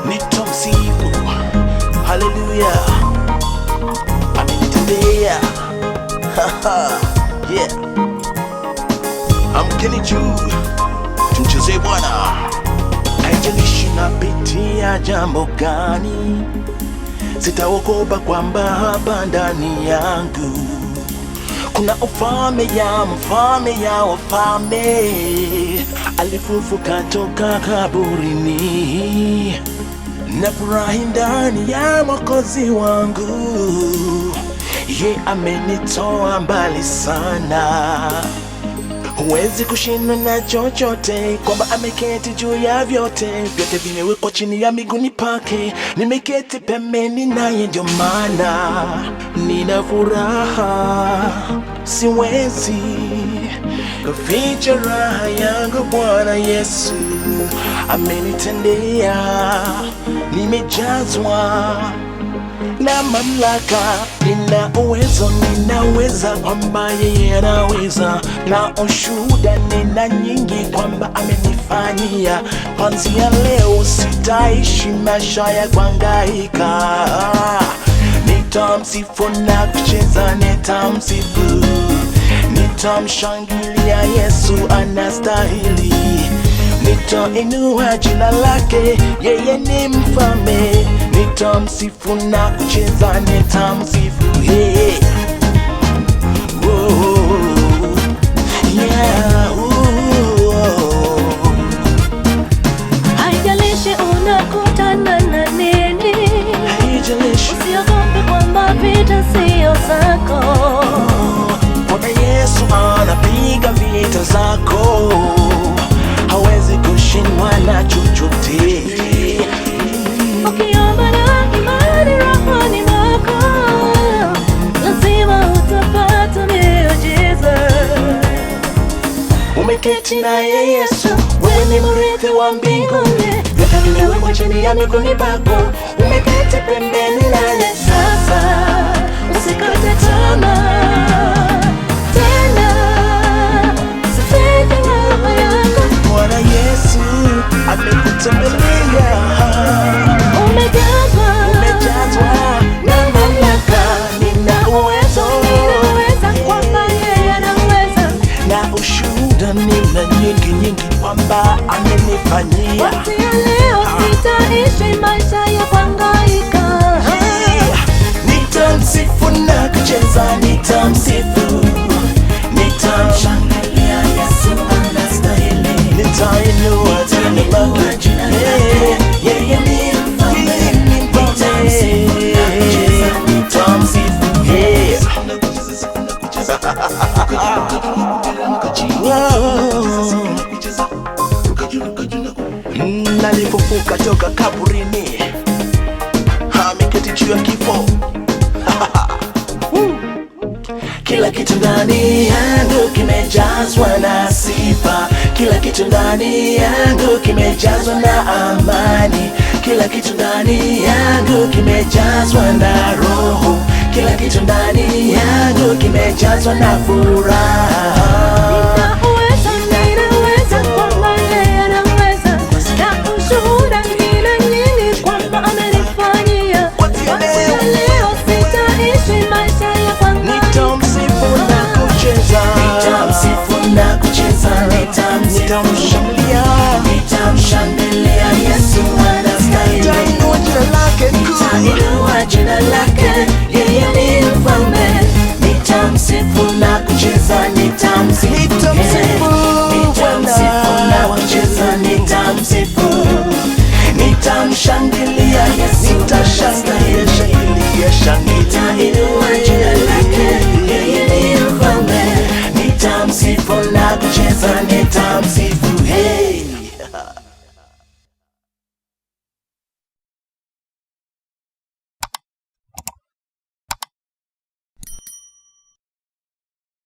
Nitamsifu, haleluya, amenitendea. Yeah, amkeni juu, tumchezee Bwana. Haijalishi napitia jambo gani, sitaogopa kwamba hapa ndani yangu kuna ufalme ya mfalme ya wafalme, alifufuka toka kaburini. Nafurahi ndani ya Mwokozi wangu, ye amenitoa mbali sana. Huwezi kushindwa na chochote, kwamba ameketi juu ya vyote, vyote vimewekwa chini ya miguuni pake. Nimeketi pembeni naye, ndio maana nina furaha, siwezi kuficha raha yangu. Bwana Yesu amenitendea, nimejazwa na mamlaka, nina uwezo, ninaweza kwamba yeye anaweza, na ushuhuda nina nyingi kwamba amenifanyia. Kuanzia leo sitaishi maisha ya kuhangaika, nitamsifu na kucheza, nitamsifu, nitamshangilia, Yesu anastahili. Nitainua jina lake, yeye ni mfalme. Nitamsifu na kucheza, nitamsifu, yeah. Whoa. Yeah. Haijalishi unakutana na nini, usiogope kwamba vita sio zako. Bwana Yesu anapiga vita zako, hawezi kushindwa na chochote. Ukiomba na imani rohoni mwako, lazima utapata miujiza. Umeketi naye Yesu, wewe ni mrithi wa mbinguni, vyote vimewekwa chini ya miguuni pako. Umeketi pembeni naye, Sasa usikate tamaa tena, usifike roho yako. Bwana Yesu amekutembelea, Umejazwa na mamlaka, nina uwezo, kwamba yeye anaweza, na ushuhuda nina nyingi kwamba amenifanyia. kuanzia leo sitaishi maisha ya kuhangaika. Nitamsifu na kucheza, nitamsifu, nitamshangilia, Yesu anastahili. Nitainua jina lake, yeye ni mfalme. Nitamsifu, yeah. Nalifufuka toka kaburini, ameketi juu ya kifo. Kila kitu ndani yangu kimejazwa na sifa, kila kitu ndani yangu kimejazwa na amani, kila kitu ndani yangu kimejazwa na Roho, kila kitu ndani yangu kimejazwa na furaha. Ninaweza kwamba yeye anaweza, na ushuhuda nina nyingi kwamba amenifanyia. Kuanzia leo sitaishi maisha ya kuhangaika. Nitamsifu na kucheza, nitamsifu na kucheza, nitamshangilia, nitamshangilia, Yesu anastahili. Nitainua jina lake kuu, nitainua jina lake, yeye ni mfalme. Nitamsifu na kucheza, nitamsifu na kucheza, nitamsifu, nitamshangilia, Yesu nitashangilia, nitainua jina lake, yeye ni mfalme. Nitamsifu na kucheza, nitamsifu, hey.